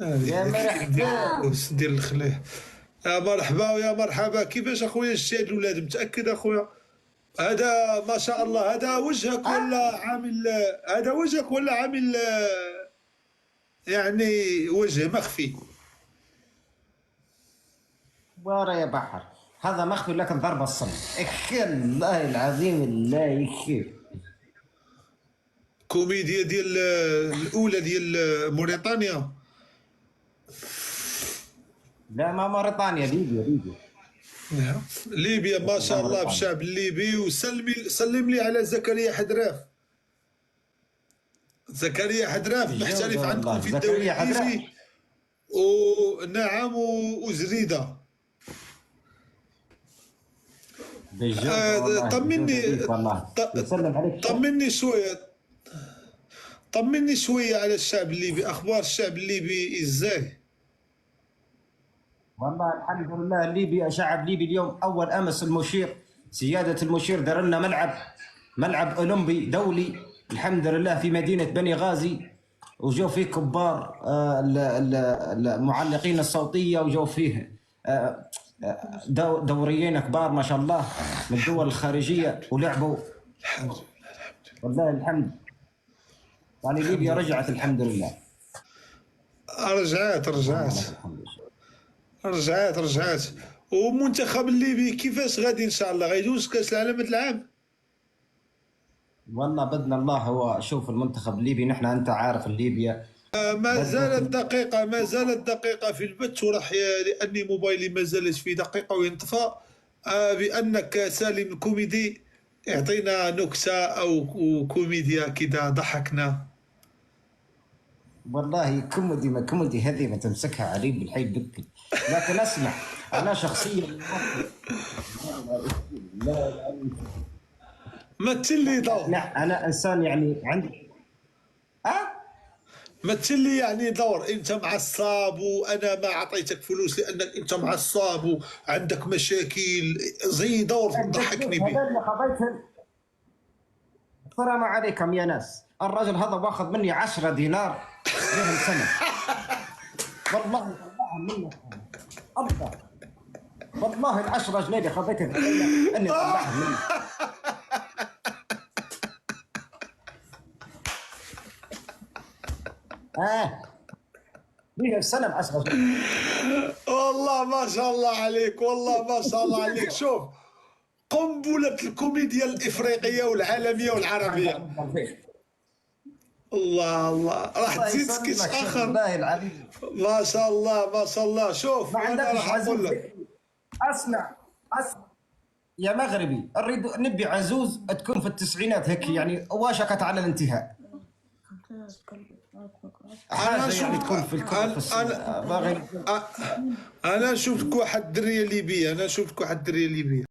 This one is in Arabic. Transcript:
يا مرحبا. ديال الخليه. يا مرحبا ويا مرحبا، كيفاش اخويا شتي هاد الولاد؟ متاكد اخويا؟ هذا ما شاء الله، هذا وجهك ولا عامل؟ هذا وجهك ولا عامل يعني وجه مخفي؟ بارا يا بحر، هذا مخفي لكن ضرب الصم. اكل الله العظيم الله يكفي. كوميديا ديال الاولى ديال موريتانيا. لا ما موريتانيا، ليبيا ليبيا. نعم. ليبيا ما لا شاء الله موريتانيا. بالشعب الليبي. سلم لي على زكريا حدراف. زكريا حدراف محترف بالجودة عندكم والله في الدوري زكريا حضرة. الانجليزي. ونعم وزريده. بالجودة والله طمني. بالجودة ليك والله. يسلم عليك. طمني شويه. طمني شويه على الشعب الليبي، اخبار الشعب الليبي ازاي؟ والله الحمد لله الليبي شعب ليبي اليوم اول امس المشير سياده المشير دار لنا ملعب اولمبي دولي الحمد لله في مدينه بني غازي، وجو فيه كبار المعلقين الصوتيه، وجو فيه دوريين كبار ما شاء الله من الدول الخارجيه ولعبوا. والله الحمد. يعني ليبيا رجعت الحمد لله. رجعت رجعت الحمد لله. رجعت. ومنتخب الليبي كيفاش غادي ان شاء الله غيدوز كاس العالم هذا العام؟ والله باذن الله. هو شوف المنتخب الليبي، نحن انت عارف ليبيا ما زالت دقيقة في البث، وراح لأني موبايلي ما زالت في دقيقة وينطفى. بأنك سالم الكوميدي اعطينا نكتة أو كوميديا كده ضحكنا. والله كوميدي ما كوميدي هذه ما تمسكها علي بالحي بكي. لكن اسمع، انا شخصيا لا مثل لي دور. لا انا انسان يعني عندي مثل لي يعني دور، أنت معصب وأنا ما أعطيتك فلوس لأنك أنت معصب وعندك مشاكل، زي دور ضحكني به. هذا اللي خذيتهم. السلام عليكم يا ناس، الرجل هذا واخذ مني 10 دينار لهم سنه. والله طلعها منك ابدا. والله ال10 جنيه اللي خذيتهم اني طلعها منك. ليه السنه ب10 جنيه. والله ما شاء الله عليك، والله ما شاء الله عليك. شوف، قنبلة الكوميديا الإفريقية والعالمية والعربية. الله الله، راح تزيد سكيتش آخر. والله العظيم ما شاء الله ما شاء الله. شوف ما أنا عندكش راح أقول عزوز. لك. اسمع يا مغربي، نريد نبي عزوز تكون في التسعينات هيك، يعني واشكت على الانتهاء. حاجه يعني تكون في الكل. أنا شفتك واحد الدرية ليبية،